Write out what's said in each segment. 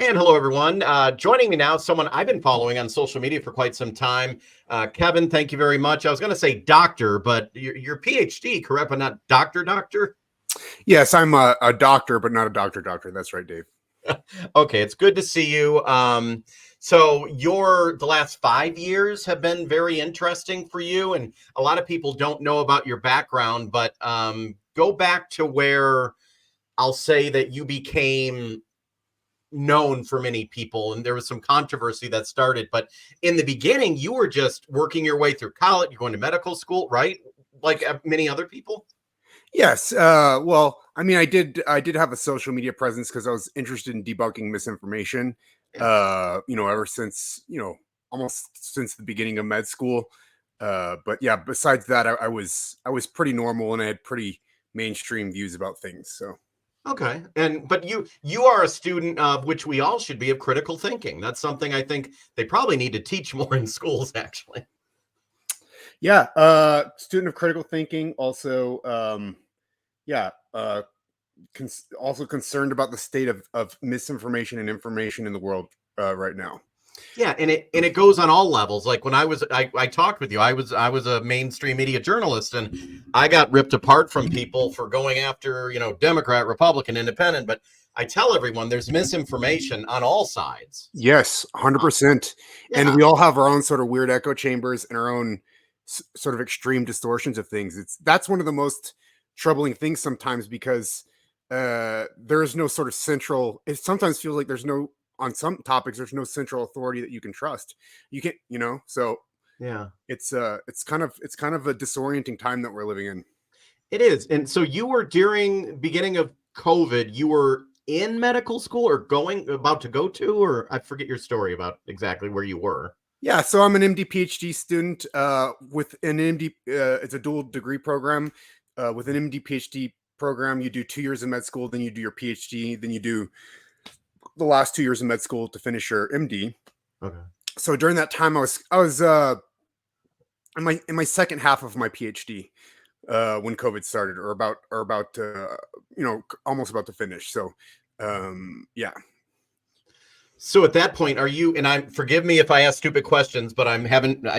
And hello, everyone. Joining me now, someone I've been following on social media for quite some time. Kevin, thank you very much. I was going to say doctor, but your PhD, correct, but not doctor? Yes, I'm a doctor, but not a doctor. That's right, Dave. Okay, it's good to see you. So the last 5 years have been very interesting for you, and a lot of people don't know about your background, but go back to where I'll say that you became known for many people, and there was some controversy that started, but in the beginning you were just working your way through college. You're going to medical school, right? Like many other people. Yes. Well, I mean, I did have a social media presence because I was interested in debunking misinformation. Yeah. Ever since almost since the beginning of med school. But yeah, besides that, I was pretty normal and I had pretty mainstream views about things. So Okay. But you are a student of which we all should be, of critical thinking. That's something I think they probably need to teach more in schools, actually. yeah, student of critical thinking. Also, yeah, also concerned about the state of misinformation and information in the world right now. Yeah, and it goes on all levels. Like when I talked with you, I was a mainstream media journalist, and I got ripped apart from people for going after, Democrat, Republican, Independent. But I tell everyone there's misinformation on all sides. Yes, Uh, 100%. And yeah, we all have our own sort of weird echo chambers and our own sort of extreme distortions of things. That's one of the most troubling things sometimes because there is no sort of central. It sometimes feels like there's no on some topics there's no central authority that you can trust. You can't, so yeah, it's kind of a disorienting time that we're living in. it is. And so you were during beginning of COVID, you were in medical school or about to go to, or I forget your story about exactly where you were. Yeah, so I'm an MD PhD student with an MD. It's a dual degree program. With an MD PhD program, you do 2 years in med school, then you do your PhD, then you do the last 2 years in med school to finish your MD. Okay. So during that time, I was in my second half of my PhD when COVID started, or about almost about to finish. So yeah. So at that point, are you, and I forgive me if I ask stupid questions, but I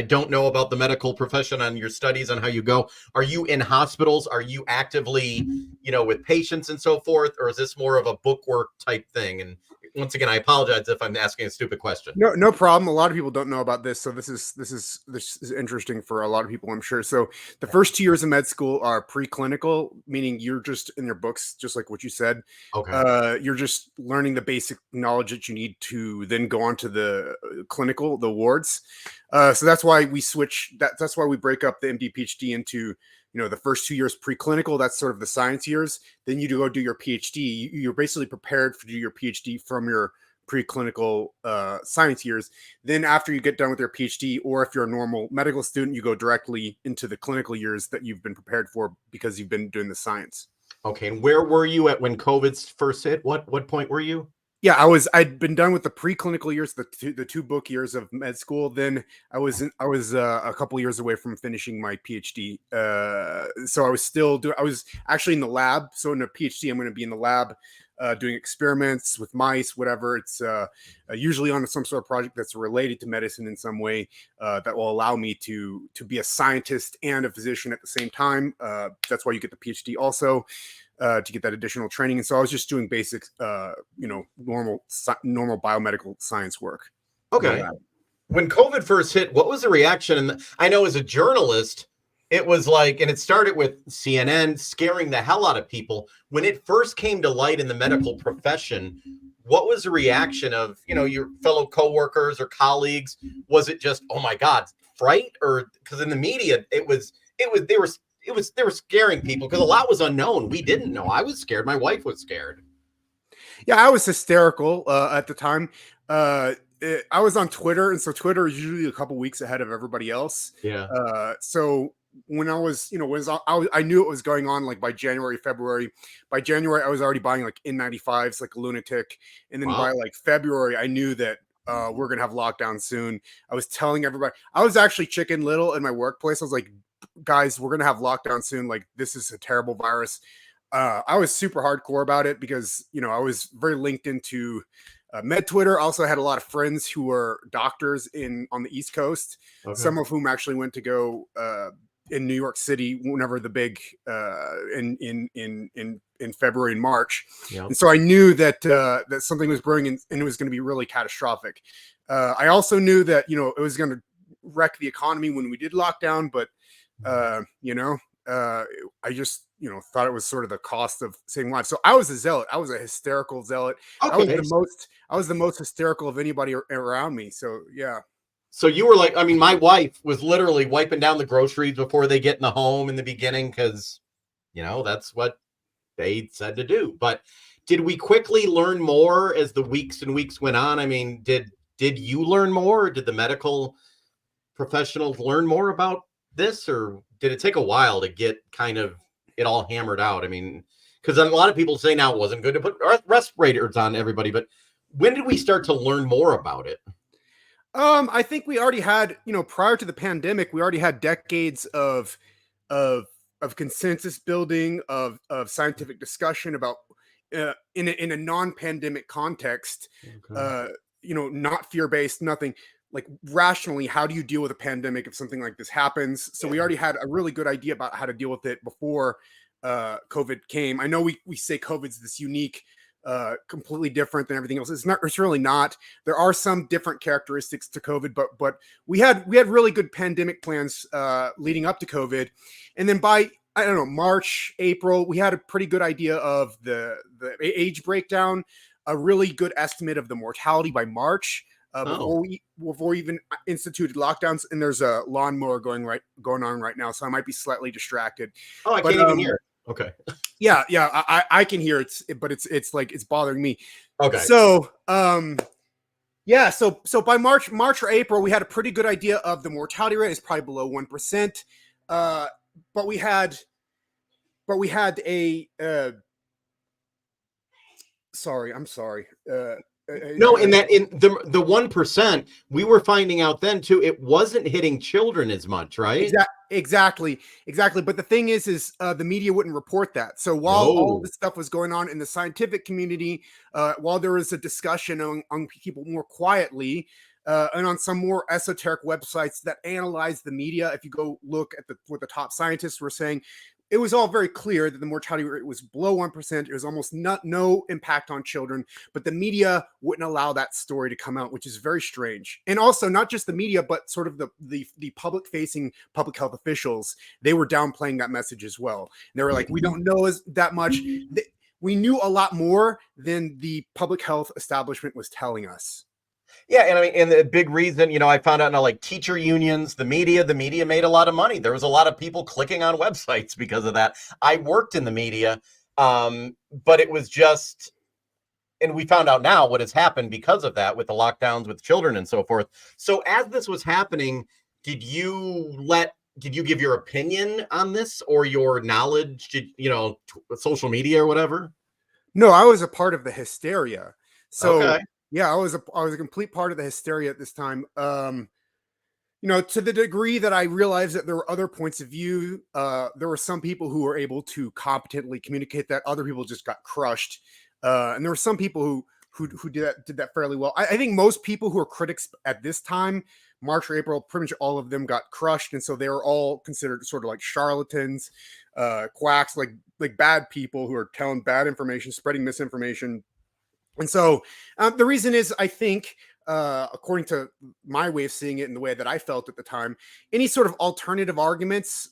don't know about the medical profession on your studies on how you go. Are you in hospitals? Are you actively, with patients and so forth? Or is this more of a bookwork type thing? And once again, I apologize if I'm asking a stupid question. No problem. A lot of people don't know about this, so this is interesting for a lot of people, I'm sure. So the first 2 years of med school are preclinical, meaning you're just in your books, just like what you said. Okay. You're just learning the basic knowledge that you need to then go on to the the wards. So that's why we switch. That's why we break up the MD PhD into the first 2 years preclinical. That's sort of the science years. Then you go do your PhD. You're basically prepared to do your PhD from your preclinical science years. Then after you get done with your PhD, or if you're a normal medical student, you go directly into the clinical years that you've been prepared for because you've been doing the science. Okay. And where were you at when COVID first hit? What point were you? Yeah, I'd been done with the preclinical years, the two book years of med school. Then I was a couple years away from finishing my PhD. So I was actually in the lab. So in a PhD, I'm going to be in the lab doing experiments with mice, whatever. It's usually on some sort of project that's related to medicine in some way that will allow me to be a scientist and a physician at the same time. That's why you get the PhD also. To get that additional training. And so I was just doing basic, normal biomedical science work. Okay. When COVID first hit, what was the reaction? And I know as a journalist, it was like, and it started with CNN scaring the hell out of people. When it first came to light in the medical profession, what was the reaction of, your fellow coworkers or colleagues? Was it just, oh my God, fright? Or because in the media, they were scaring people because a lot was unknown. We didn't know. I was scared. My wife was scared. Yeah, I was hysterical at the time. I was on Twitter, and so Twitter is usually a couple weeks ahead of everybody else. Yeah. So when I was, I knew it was going on like by January, February. By January, I was already buying like N95s like a lunatic, and then by like February, I knew that we're gonna have lockdown soon. I was telling everybody. I was actually Chicken Little in my workplace. I was like, guys, we're gonna have lockdown soon. Like, this is a terrible virus. I was super hardcore about it because I was very linked into med Twitter. Also had a lot of friends who were doctors on the East Coast, some of whom actually went to go in New York City whenever the big in February and March. Yeah. And so I knew that that something was brewing and it was going to be really catastrophic. I also knew that, you know, it was going to wreck the economy when we did lockdown, but you know, I just, you know, thought it was sort of the cost of saving lives. So I was a zealot. I was a hysterical zealot. Okay. I was the most hysterical of anybody around me. So yeah. So you were like, I mean, my wife was literally wiping down the groceries before they get in the home in the beginning because, you know, that's what they said to do. But did we quickly learn more as the weeks and weeks went on? I mean, did you learn more? Or did the medical professionals learn more about this, or did it take a while to get kind of it all hammered out? I mean, because a lot of people say now it wasn't good to put respirators on everybody, but when did we start to learn more about it? I think we already had, you know, prior to the pandemic, we already had decades of of consensus building, of scientific discussion about in a non-pandemic context, Okay. you know, not fear-based, nothing, like rationally, how do you deal with a pandemic if something like this happens? So we Yeah. already had a really good idea about how to deal with it before COVID came. I know we say COVID's this unique, completely different than everything else. It's not. It's really not. There are some different characteristics to COVID, but we had really good pandemic plans leading up to COVID, and then by, I don't know, March, April, we had a pretty good idea of the age breakdown, a really good estimate of the mortality by March. Oh. Before we even instituted lockdowns, and there's a lawnmower going on right now, so I might be slightly distracted. Oh, I But can't even hear it. Okay. yeah, I can hear it, but it's like it's bothering me. Okay. So yeah, so by March or April, we had a pretty good idea of the mortality rate is probably below 1%. But we had a sorry, I'm sorry. No, in the 1%, we were finding out then too, it wasn't hitting children as much, right? Exactly. But the thing is the media wouldn't report that. So while all No. this stuff was going on in the scientific community, while there was a discussion on people more quietly, and on some more esoteric websites that analyze the media, if you go look at what the top scientists were saying, it was all very clear that the mortality rate was below 1%. It was almost no impact on children, but the media wouldn't allow that story to come out, which is very strange. And also not just the media, but sort of the public facing public health officials, they were downplaying that message as well. And they were like, we don't know that much. We knew a lot more than the public health establishment was telling us. Yeah, and I mean, and the big reason, you know, I found out now, like teacher unions, the media made a lot of money. There was a lot of people clicking on websites because of that. I worked in the media, but it was just, and we found out now what has happened because of that with the lockdowns with children and so forth. So as this was happening, did you give your opinion on this or your knowledge, you know, social media or whatever? No, I was a part of the hysteria. So Okay. yeah, I was a complete part of the hysteria at this time. You know, to the degree that I realized that there were other points of view, there were some people who were able to competently communicate that. Other people just got crushed, and there were some people who did that fairly well. I think most people who are critics at this time, March or April, pretty much all of them got crushed, and so they were all considered sort of like charlatans, quacks, like bad people who are telling bad information, spreading misinformation. And so the reason is, I think, according to my way of seeing it and the way that I felt at the time, any sort of alternative arguments.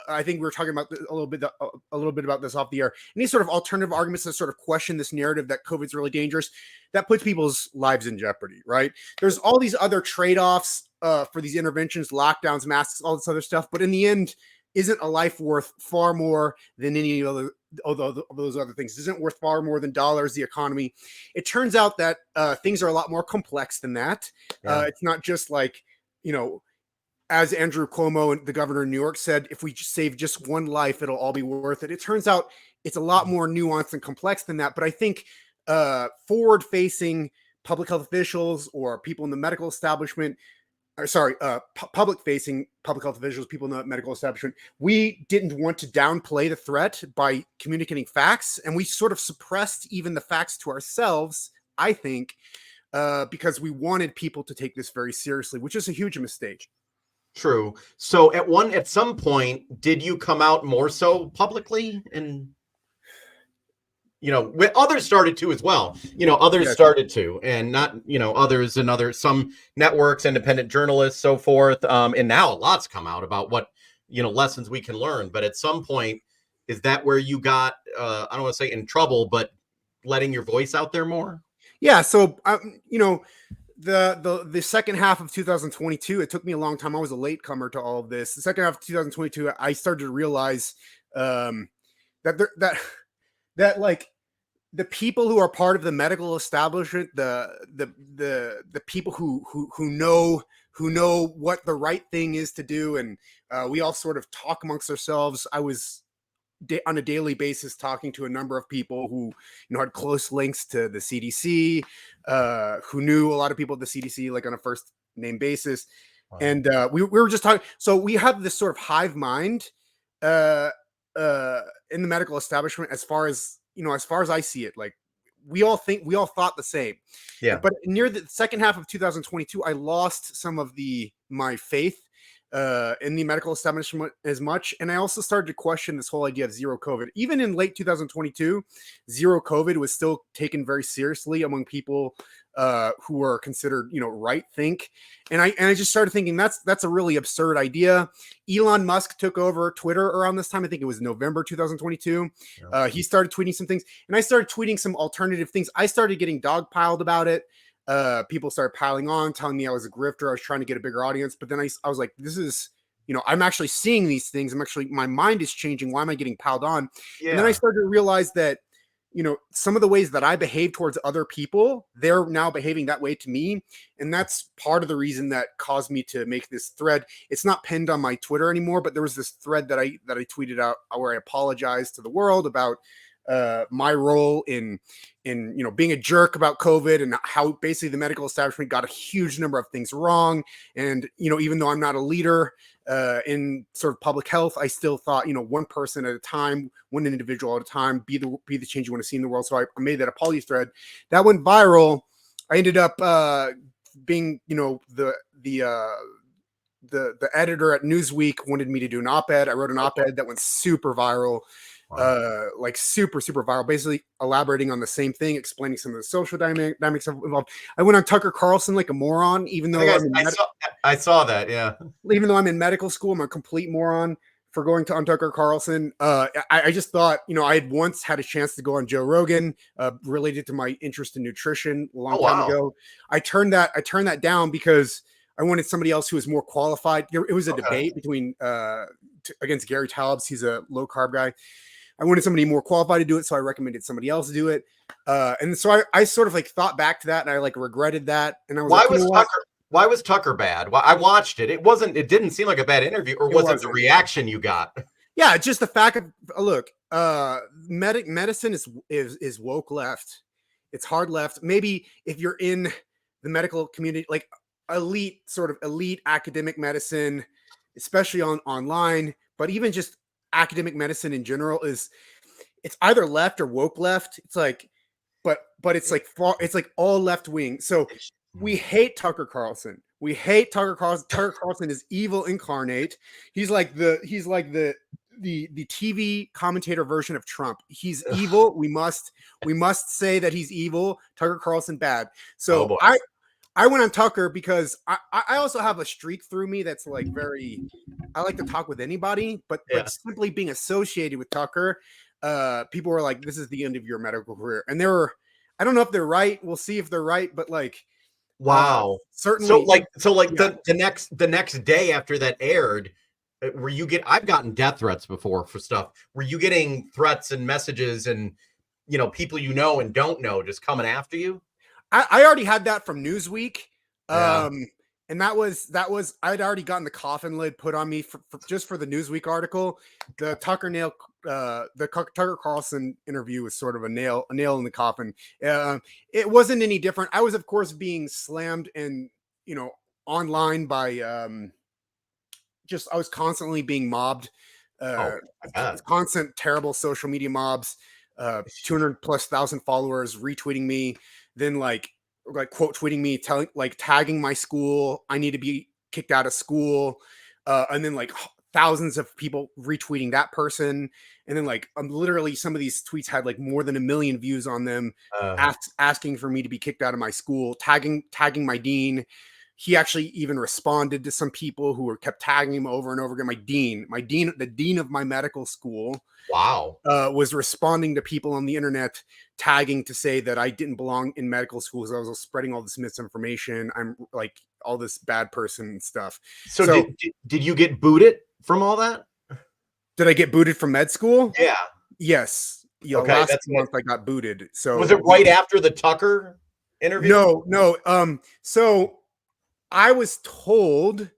I think we were talking about a little bit about this off the air. Any sort of alternative arguments that sort of question this narrative that COVID's really dangerous, that puts people's lives in jeopardy, right? There's all these other trade-offs for these interventions, lockdowns, masks, all this other stuff. But in the end, isn't a life worth far more than any other of those other things? Isn't worth far more than dollars, the economy? It turns out that things are a lot more complex than that. Yeah. It's not just like, you know, as Andrew Cuomo, the governor of New York, said, if we save just one life, it'll all be worth it. It turns out it's a lot more nuanced and complex than that. But I think forward-facing public health officials or people in the medical establishment, public-facing public health officials, people in the medical establishment, we didn't want to downplay the threat by communicating facts, and we sort of suppressed even the facts to ourselves, I think, because we wanted people to take this very seriously, which is a huge mistake. True. So at some point, did you come out more so publicly? And others started to as well. Others Yes. started to, and not others and other some networks, independent journalists, so forth. And now a lot's come out about what lessons we can learn. But at some point, is that where you got I don't want to say in trouble, but letting your voice out there more? Yeah. So the second half of 2022, it took me a long time. I was a latecomer to all of this. The second half of 2022, I started to realize that that like the people who are part of the medical establishment, the people who know what the right thing is to do, and we all sort of talk amongst ourselves. I was on a daily basis talking to a number of people who had close links to the CDC, who knew a lot of people at the CDC, like on a first name basis. Wow. And we were just talking. So we have this sort of hive mind in the medical establishment, as far as I see it. Like we all thought the same. Yeah. But near the second half of 2022, I lost some of my faith in the medical establishment as much. And I also started to question this whole idea of zero COVID. Even in late 2022, zero COVID was still taken very seriously among people who were considered, right think. And I just started thinking that's a really absurd idea. Elon Musk took over Twitter around this time. I think it was November 2022. Yeah. He started tweeting some things, and I started tweeting some alternative things. I started getting dogpiled about it. People started piling on, telling me I was a grifter. I was trying to get a bigger audience. But then I was like, this is, I'm actually seeing these things. My mind is changing. Why am I getting piled on? Yeah. And then I started to realize that, some of the ways that I behave towards other people, they're now behaving that way to me. And that's part of the reason that caused me to make this thread. It's not pinned on my Twitter anymore, but there was this thread that I tweeted out where I apologized to the world about my role in being a jerk about COVID, and how basically the medical establishment got a huge number of things wrong. And even though I'm not a leader in sort of public health, I still thought one person at a time, one individual at a time, be the change you want to see in the world. So I made that apology thread that went viral. I ended up being the editor at Newsweek wanted me to do an op-ed. I wrote an op-ed that went super viral. Wow. Like super viral, basically elaborating on the same thing, explaining some of the social dynamics involved. I went on Tucker Carlson like a moron, even though I saw that. Yeah. Even though I'm in medical school, I'm a complete moron for going on Tucker Carlson. I just thought, I had once had a chance to go on Joe Rogan related to my interest in nutrition a long time ago. I turned that down because I wanted somebody else who was more qualified. It was a debate between against Gary Taubes. He's a low carb guy. I wanted somebody more qualified to do it, so I recommended somebody else do it. And so I sort of like thought back to that, and I like regretted that. And I was why was Tucker bad? Well, I watched it. It didn't seem like a bad interview, or was it the reaction you got? Yeah, just the fact of look, medicine is woke left. It's hard left. Maybe if you're in the medical community, like elite academic medicine, especially online, but even just academic medicine in general it's either left or woke left. It's like, but it's like it's like all left wing. So we hate Tucker Carlson. Tucker Carlson is evil incarnate. He's like the TV commentator version of Trump. He's evil. We must say that he's evil. Tucker Carlson bad. So I went on Tucker because I also have a streak through me that's like I like to talk with anybody, but simply being associated with Tucker, people were like, this is the end of your medical career. And I don't know if they're right. We'll see if they're right, but like, wow. Certainly. The next day after that aired, I've gotten death threats before for stuff. Were you getting threats and messages and, people and don't know just coming after you? I already had that from Newsweek. Yeah. And that was I'd already gotten the coffin lid put on me just for the Newsweek article. The Tucker Carlson interview was sort of a nail in the coffin. It wasn't any different. I was, of course, being slammed and online by I was constantly being mobbed. Constant terrible social media mobs. 200,000+ followers retweeting me. Then like like quote tweeting me, telling, like tagging my school, I need to be kicked out of school, and then like thousands of people retweeting that person, and then like literally some of these tweets had like more than 1 million views on them, asking for me to be kicked out of my school, tagging my dean. He actually even responded to some people who were kept tagging him over and over again. The dean of my medical school, wow, was responding to people on the internet, tagging to say that I didn't belong in medical school because I was spreading all this misinformation. I'm like all this bad person and stuff. so, So did you get booted from all that? did I get booted from med school? Yeah. Yes. Yeah, Okay, last that's month I got booted. So was it right after the Tucker interview? no. So I was told,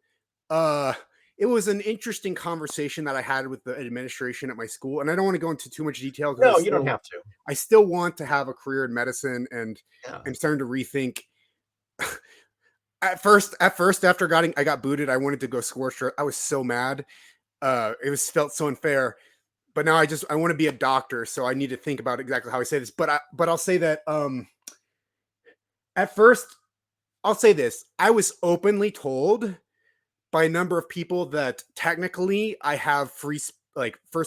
it was an interesting conversation that I had with the administration at my school, and I don't want to go into too much detail because No, you don't have to. I still want to have a career in medicine, and Yeah. I'm starting to rethink. At first, after I got booted, I wanted to go scorched earth. I was so mad. Felt so unfair. But now I want to be a doctor, so I need to think about exactly how I say this. But I'll say that at first, I'll say this: I was openly told by a number of people that technically I have First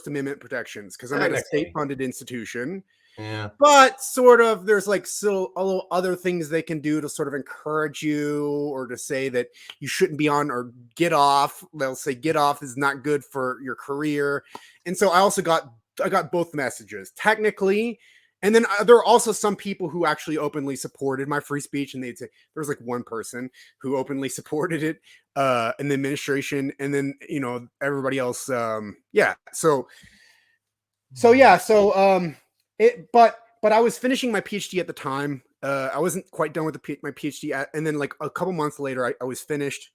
Amendment protections because I'm at a state-funded institution. Yeah. But sort of there's like still a little other things they can do to sort of encourage you, or to say that you shouldn't be on, or get off. They'll say get off is not good for your career. And so I got both messages technically. And then there are also some people who actually openly supported my free speech, and they'd say there was like one person who openly supported it in the administration, and then everybody else. Yeah. So but I was finishing my PhD at the time. I wasn't quite done with my PhD, and then like a couple months later, I was finished.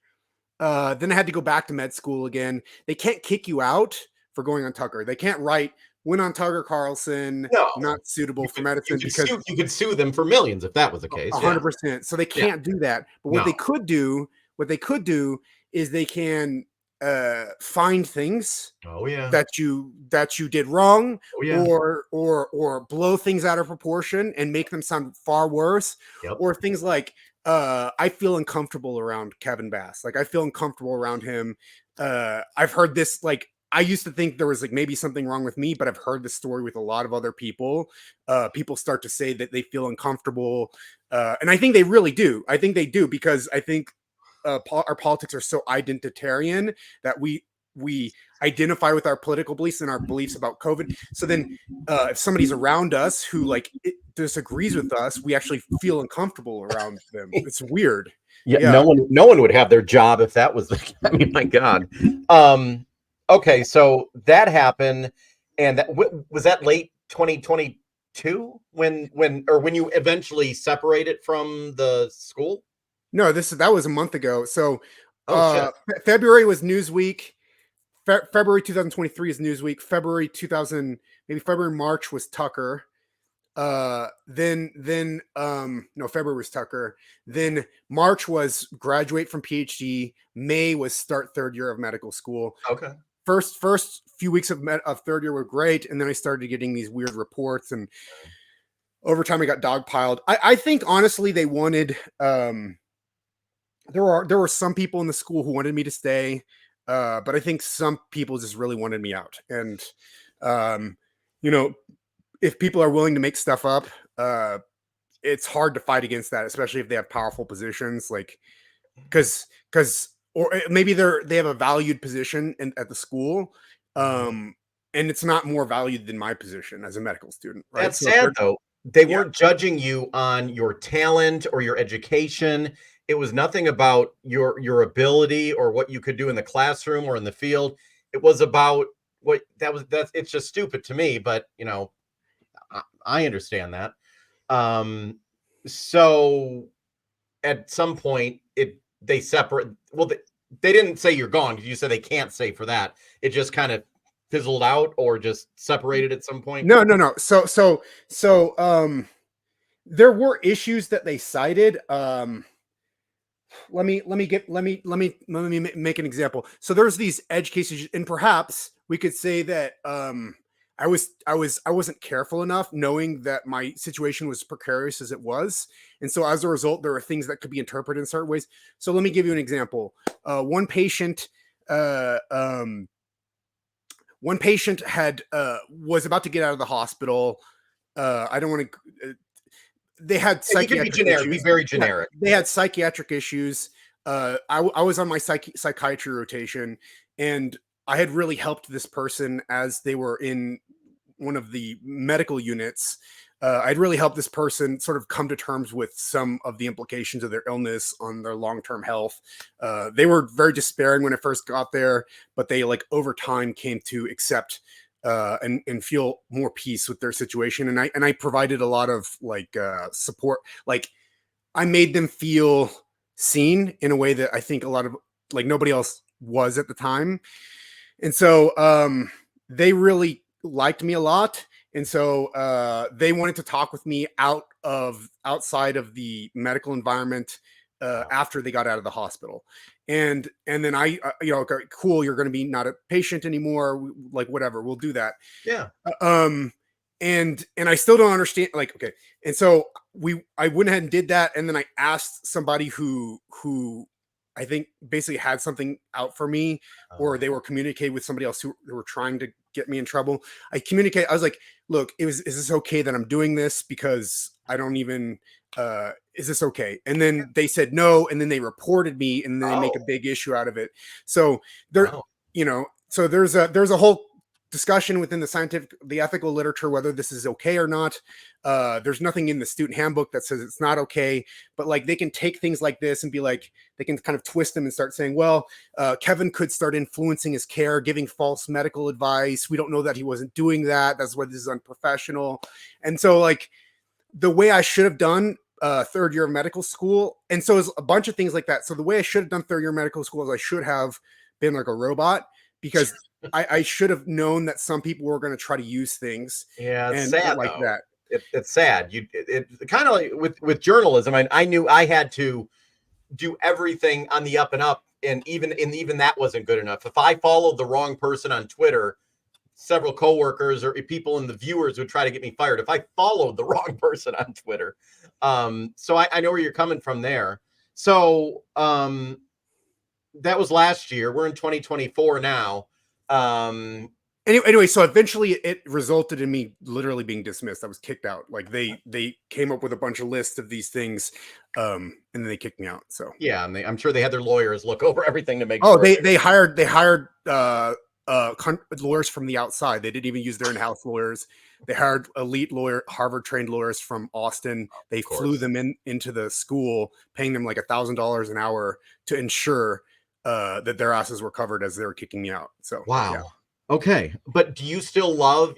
Then I had to go back to med school again. They can't kick you out for going on Tucker. They can't write went on Tucker Carlson, No. not suitable for medicine, because you could sue them for millions if that was the case. 100%. So they can't do that. But what they could do is they can find things that you did wrong, or blow things out of proportion and make them sound far worse, or things like I feel uncomfortable around Kevin Bass. Like I feel uncomfortable around him. I've heard this, like I used to think there was like maybe something wrong with me, but I've heard this story with a lot of other people. People start to say that they feel uncomfortable, and I think they really do. I think they do, because I think our politics are so identitarian that we identify with our political beliefs and our beliefs about COVID. So then if somebody's around us who disagrees with us, we actually feel uncomfortable around them. It's weird. Yeah. No one would have their job if that was I mean, my God. Okay, so that happened, and that was that late 2022 when you eventually separated from the school? No, that was a month ago. So February was Newsweek. February 2023 is Newsweek. February March was Tucker. February was Tucker. Then March was graduate from PhD. May was start third year of medical school. Okay. First few weeks of third year were great, and then I started getting these weird reports, and over time I got dogpiled. I think honestly they wanted there were some people in the school who wanted me to stay, but I think some people just really wanted me out. And if people are willing to make stuff up, it's hard to fight against that, especially if they have powerful positions, like because or maybe they have a valued position at the school, and it's not more valued than my position as a medical student. Right? That's sad though. They weren't judging you on your talent or your education. It was nothing about your ability or what you could do in the classroom or in the field. It was about it's just stupid to me, but I understand that. So at some point they separate. Well, they didn't say you're gone. You said they can't say for that. It just kind of fizzled out or just separated at some point. No. So there were issues that they cited. Let me make an example. So there's these edge cases, and perhaps we could say that I wasn't careful enough, knowing that my situation was precarious as it was, and so as a result, there are things that could be interpreted in certain ways. So let me give you an example. One patient, uh, um, one patient had was about to get out of the hospital. I don't want to. They had You can be psychiatric generic, be issues. very Yeah, generic. they had psychiatric issues. I was on my psychiatry rotation, and I had really helped this person as they were in one of the medical units. I'd really helped this person sort of come to terms with some of the implications of their illness on their long-term health. They were very despairing when I first got there, but they like over time came to accept and feel more peace with their situation. And I provided a lot of like support. Like I made them feel seen in a way that I think a lot of like nobody else was at the time. And so they really liked me a lot. And so they wanted to talk with me outside of the medical environment after they got out of the hospital. And then okay, cool, you're going to be not a patient anymore, like whatever, we'll do that. Yeah. Um and I still don't understand, like, okay. And so I went ahead and did that, and then I asked somebody who I think basically had something out for me, or they were communicating with somebody else who were trying to get me in trouble. I was like, look, is this okay that I'm doing this? Because I don't even is this okay? And then they said no, and then they reported me, and then they make a big issue out of it. So there, so there's a whole discussion within the ethical literature whether this is okay or not. There's nothing in the student handbook that says it's not okay, but like they can take things like this and be like, they can kind of twist them and start saying, well, Kevin could start influencing his care, giving false medical advice. We don't know that he wasn't doing that. That's why this is unprofessional. And so like the way I should have done third year of medical school, and so it's a bunch of things like that. So the way I should have done third year of medical school is I should have been like a robot, because I should have known that some people were going to try to use things. Yeah, it's and sad like though. that. It's sad. It kind of like with journalism. I knew I had to do everything on the up and up, and even that wasn't good enough. If I followed the wrong person on Twitter, several coworkers or people in the viewers would try to get me fired if I followed the wrong person on Twitter. So I know where you're coming from there. So that was last year. We're in 2024 now. Anyway, so eventually it resulted in me literally being dismissed. I was kicked out. Like they came up with a bunch of lists of these things, and then they kicked me out. So yeah, and I'm sure they had their lawyers look over everything to make sure. Oh, they hired lawyers from the outside. They didn't even use their in-house lawyers. They hired elite Harvard trained lawyers from Austin. They flew them into the school, paying them like $1,000 an hour to ensure that their asses were covered as they were kicking me out. So wow. Yeah. Okay. But do you still love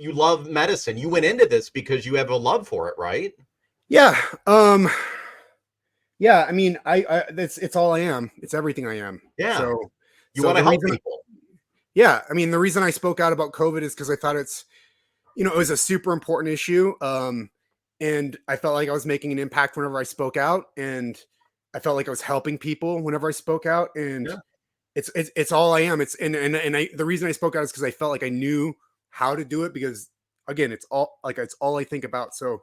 medicine? You went into this because you have a love for it, right? Yeah. Yeah. I mean, it's all I am. It's everything I am. Yeah. So you want to help people. Yeah. I mean, the reason I spoke out about COVID is because I thought it was a super important issue. And I felt like I was making an impact whenever I spoke out, and I felt like I was helping people whenever I spoke out. And it's all I am. The reason I spoke out is because I felt like I knew how to do it, because again, it's all I think about. So,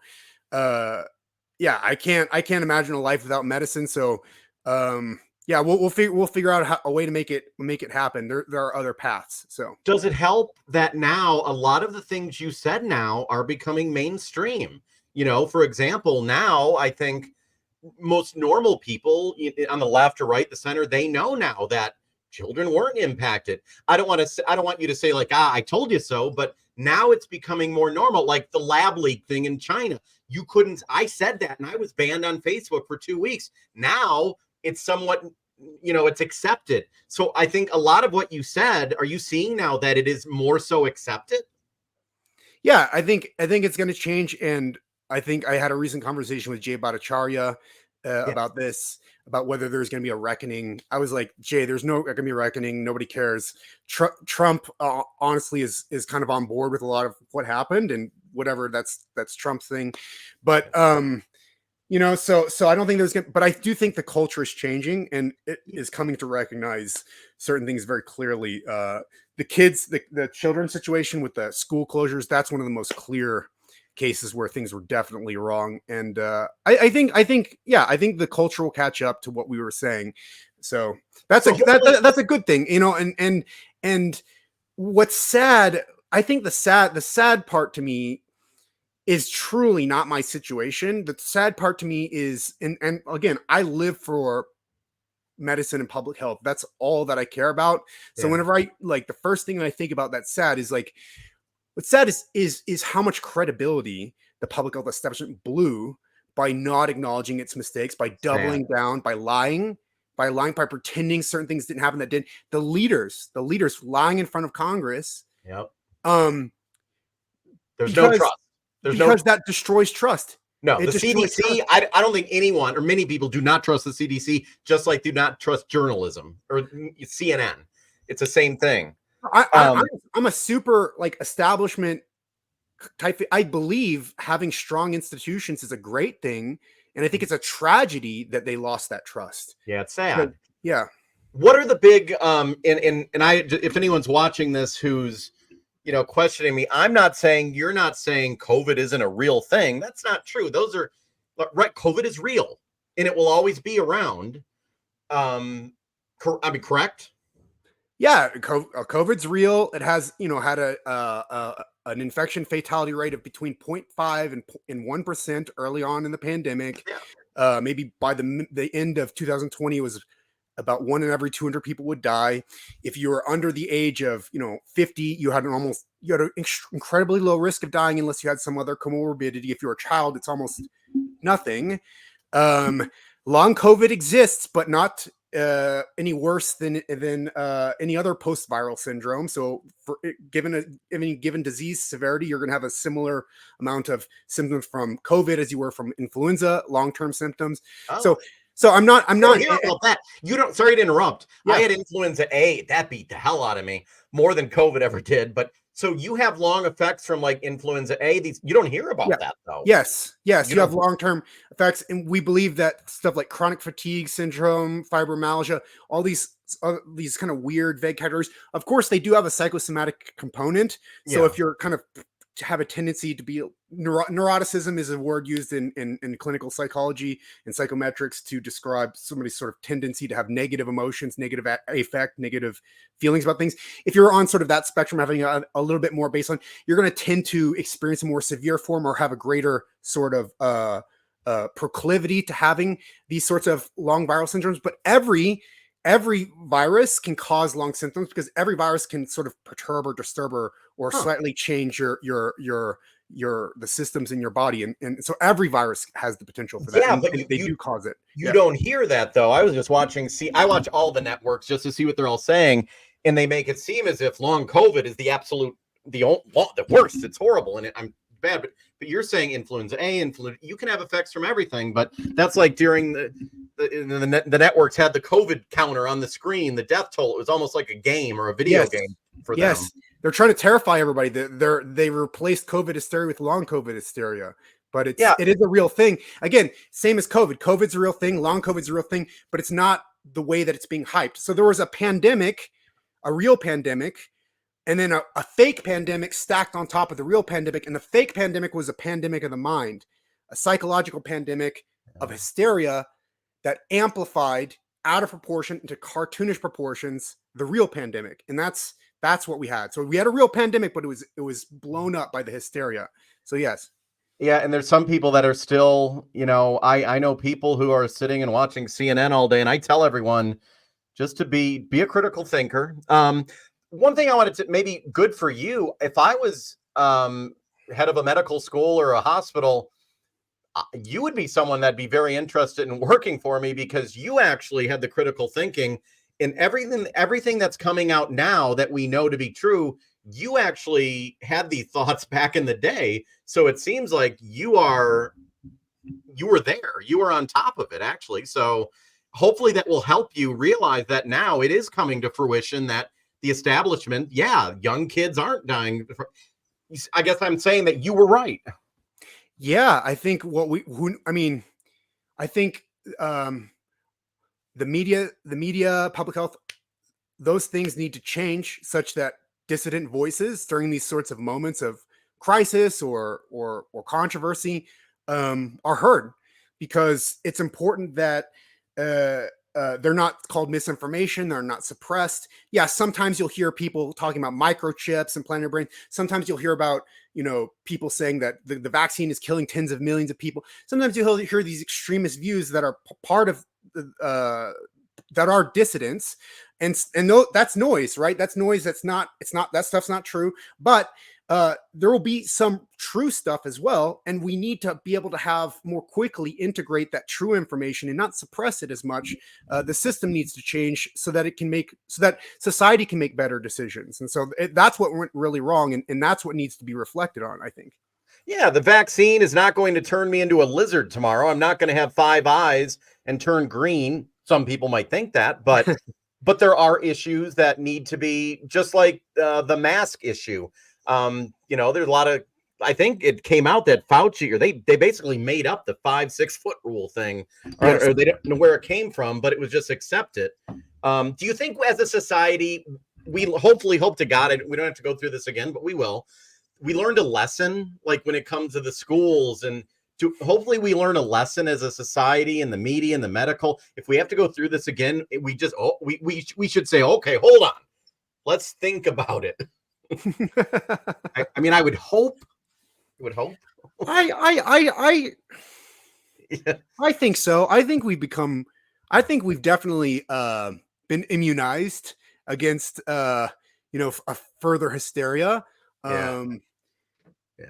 yeah, I can't imagine a life without medicine. So, yeah, we'll figure out a way to make it happen. There are other paths. So, does it help that now a lot of the things you said now are becoming mainstream? For example, now I think most normal people on the left or right, the center, they know now that children weren't impacted. I don't want you to say like, I told you so, but now it's becoming more normal. Like the lab leak thing in China, I said that and I was banned on Facebook for 2 weeks. Now it's somewhat, it's accepted. So I think a lot of what you said, are you seeing now that it is more so accepted? Yeah, I think it's going to change. And I think I had a recent conversation with Jay Bhattacharya about this, about whether there's going to be a reckoning. I was like, Jay, there's no going to be a reckoning. Nobody cares. Trump honestly is kind of on board with a lot of what happened, and whatever, that's Trump's thing. But So I don't think but I do think the culture is changing, and it is coming to recognize certain things very clearly. The children situation with the school closures, that's one of the most clear cases where things were definitely wrong. And I think the culture will catch up to what we were saying. So that's that's a good thing, and what's sad, I think the sad part to me is truly not my situation. The sad part to me is, and again, I live for medicine and public health. That's all that I care about. So whenever the first thing that I think about that's sad is what's sad is how much credibility the public health establishment blew by not acknowledging its mistakes, by doubling down, by lying, by pretending certain things didn't happen that did. The leaders lying in front of Congress. Yep. There's no trust. That destroys trust. No, the CDC, I don't think anyone or many people do not trust the CDC, just like do not trust journalism or CNN. It's the same thing. I'm a super establishment type. I believe having strong institutions is a great thing. And I think it's a tragedy that they lost that trust. Yeah, it's sad. Yeah. What are the big, if anyone's watching this who's, questioning me, you're not saying COVID isn't a real thing. That's not true. Those are right. COVID is real and it will always be around. Correct? Yeah. COVID's real. It has, had an infection fatality rate of between 0.5 and 1% early on in the pandemic. Yeah. Maybe by the end of 2020, it was about 1 in every 200 people would die. If you were under the age of 50, you had an incredibly low risk of dying unless you had some other comorbidity. If you're a child, it's almost nothing. Long COVID exists, but not any worse than any other post-viral syndrome. So for given any given disease severity, you're going to have a similar amount of symptoms from COVID as you were from influenza, long-term symptoms. Oh. So I'm not hear about that. Sorry to interrupt. Yeah. I had influenza A. That beat the hell out of me more than COVID ever did. But so you have long effects from influenza A. You don't hear about that though. Yes. You have long-term effects. And we believe that stuff like chronic fatigue syndrome, fibromyalgia, all these kind of weird vague categories, of course, they do have a psychosomatic component. So if you're kind of have a tendency to be neuroticism is a word used in clinical psychology and psychometrics to describe somebody's sort of tendency to have negative emotions, negative affect, negative feelings about things. If you're on sort of that spectrum, having a little bit more baseline, you're going to tend to experience a more severe form or have a greater sort of proclivity to having these sorts of long viral syndromes. But every virus can cause long symptoms because every virus can sort of perturb or disturb or slightly change the systems in your body. And so every virus has the potential for that. Yeah, but they do cause it. You don't hear that though. I was just watching, I watch all the networks just to see what they're all saying. And they make it seem as if long COVID is the worst. It's horrible. And I'm bad, but you're saying influenza A, you can have effects from everything, but that's like during the networks had the COVID counter on the screen, the death toll. It was almost like a game or a video game for them. Yes, they're trying to terrify everybody. They replaced COVID hysteria with long COVID hysteria, but it is a real thing. Again, same as COVID. COVID's a real thing. Long COVID's a real thing, but it's not the way that it's being hyped. So there was a pandemic, a real pandemic, and then a fake pandemic stacked on top of the real pandemic. And the fake pandemic was a pandemic of the mind, a psychological pandemic of hysteria that amplified out of proportion into cartoonish proportions the real pandemic. And that's what we had. So we had a real pandemic, but it was blown up by the hysteria. So yes. Yeah, and there's some people that are still, I know people who are sitting and watching CNN all day, and I tell everyone just to be a critical thinker. One thing I wanted to maybe good for you, if I was head of a medical school or a hospital, you would be someone that'd be very interested in working for me because you actually had the critical thinking in everything that's coming out now that we know to be true. You actually had these thoughts back in the day. So it seems like you were there. You were on top of it, actually. So hopefully that will help you realize that now it is coming to fruition that the establishment, young kids aren't dying. I guess I'm saying that you were right. Yeah, I think I think the media, public health, those things need to change such that dissident voices during these sorts of moments of crisis or controversy are heard, because it's important that they're not called misinformation. They're not suppressed. Yeah, sometimes you'll hear people talking about microchips and planting your brain. Sometimes you'll hear about, people saying that the vaccine is killing tens of millions of people. Sometimes you'll hear these extremist views that are part of that are dissidents, and that's noise, right? That's noise. That stuff's not true. But there will be some true stuff as well, and we need to be able to have more quickly integrate that true information and not suppress it as much. The system needs to change so that society can make better decisions, and so that's what went really wrong, and that's what needs to be reflected on, I think. Yeah, the vaccine is not going to turn me into a lizard tomorrow. I'm not going to have 5 eyes and turn green. Some people might think that, but there are issues that need to be, just like the mask issue. There's a lot of, I think it came out that Fauci, or they basically made up the 5-6 foot rule thing, or they don't know where it came from, but it was just accept it. Do you think as a society, we hopefully hope to God, we don't have to go through this again, but we will. We learned a lesson, like when it comes to the schools, and hopefully we learn a lesson as a society and the media and the medical. If we have to go through this again, we should say, okay, hold on, let's think about it. I mean, I would hope. I think so. I think we've definitely been immunized against a further hysteria.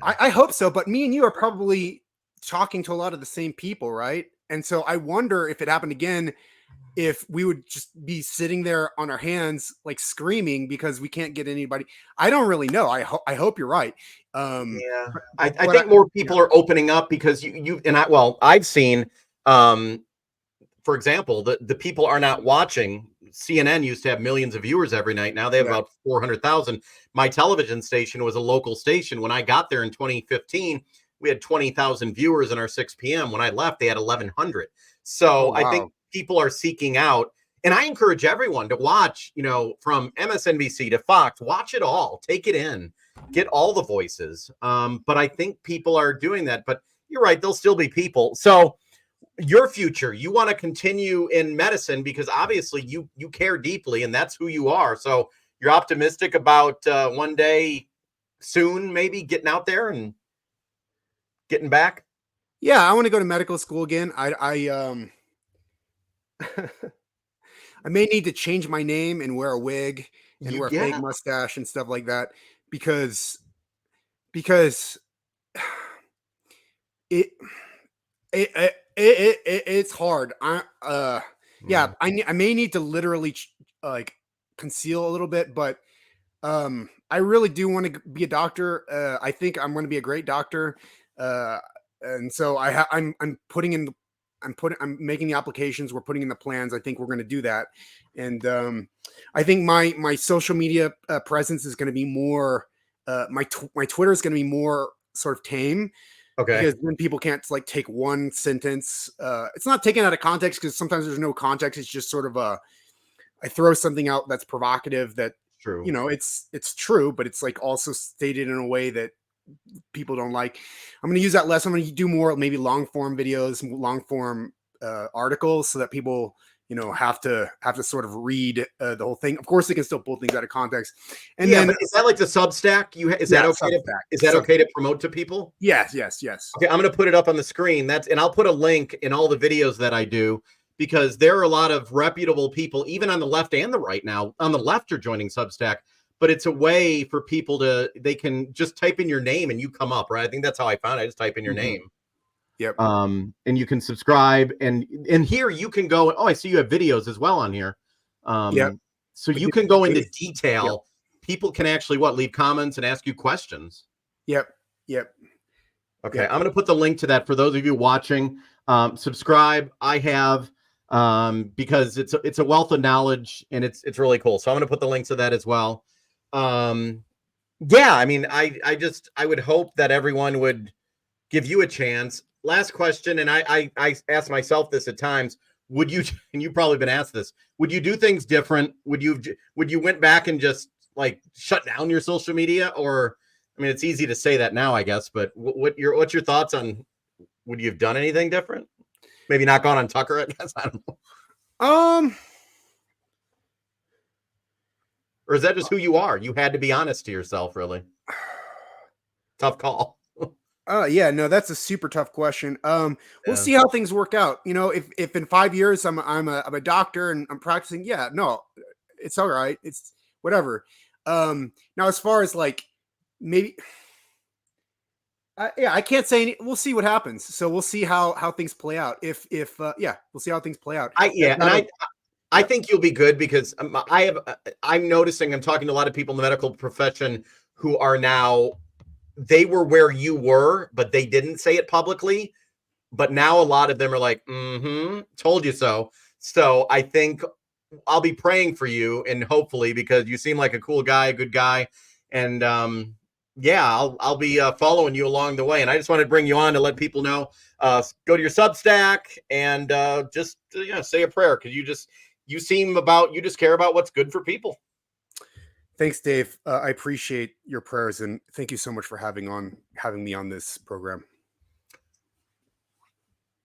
I hope so, but me and you are probably talking to a lot of the same people, right? And so I wonder if it happened again, if we would just be sitting there on our hands, like screaming because we can't get anybody. I don't really know. I hope you're right. I think more people are opening up because I've seen, for example, the people are not watching. CNN used to have millions of viewers every night. Now they have about 400,000. My television station was a local station. When I got there in 2015, we had 20,000 viewers in our 6 p.m. When I left, they had 1,100. So I think people are seeking out, and I encourage everyone to watch, from MSNBC to Fox, watch it all, take it in, get all the voices. But I think people are doing that, but you're right. There'll still be people. So your future, you want to continue in medicine because obviously you care deeply and that's who you are. So you're optimistic about one day soon, maybe getting out there and getting back. Yeah. I want to go to medical school again. I may need to change my name and wear a wig and wear a fake mustache and stuff like that because it's hard. I may need to literally conceal a little bit, but I really do want to be a doctor. I think I'm going to be a great doctor, and so I'm making the applications. We're putting in the plans. I think we're going to do that, and I think my social media presence is going to be more. My Twitter is going to be more sort of tame. Okay. Because then people can't take one sentence. It's not taken out of context because sometimes there's no context. It's just sort of I throw something out that's provocative that, true. It's true, but it's also stated in a way that people don't like. I'm going to use that less. I'm going to do more maybe long form videos, long form articles so that people have to sort of read the whole thing. Of course, they can still pull things out of context. And then, but is that like the Substack? Is that okay? Is that okay to promote to people? Yes. Okay, I'm going to put it up on the screen. And I'll put a link in all the videos that I do because there are a lot of reputable people, even on the left and the right now. On the left, are joining Substack, but it's a way for people they can just type in your name and you come up, right? I think that's how I found it. I just type in your name. Yep. And you can subscribe and here you can go. Oh, I see you have videos as well on here. Yep. So you can go into detail. Yep. People can actually leave comments and ask you questions. Yep. Okay. Yep. I'm going to put the link to that for those of you watching. Subscribe. I have, because it's a wealth of knowledge and it's really cool. So I'm going to put the links to that as well. I mean, I would hope that everyone would give you a chance. last question, and I ask myself this at times. Would you, and you've probably been asked this, would you do things different? Would you went back and just like shut down your social media? Or, I mean, it's easy to say that now, I guess, but what's your thoughts on, would you have done anything different? Maybe not gone on Tucker, I guess. I don't know. Or is that just who you are? You had to be honest to yourself, really. Tough call. Yeah, no, that's a super tough question. We'll Yeah. see how things work out. You know, if in 5 years I'm a doctor and I'm practicing, yeah, no, it's all right. It's whatever. Now as far as like maybe, yeah, I can't say any, we'll see what happens. So we'll see how things play out. Yeah, we'll see how things play out. I think you'll be good, because I'm noticing, I'm talking to a lot of people in the medical profession who are now, they were where you were, but they didn't say it publicly. But now a lot of them are like, told you so. So I think I'll be praying for you, and hopefully, because you seem like a cool guy, a good guy. And yeah, I'll be following you along the way. And I just wanted to bring you on to let people know, go to your Substack and just say a prayer, because you just care about what's good for people. Thanks, Dave. I appreciate your prayers, and thank you so much for having me on this program.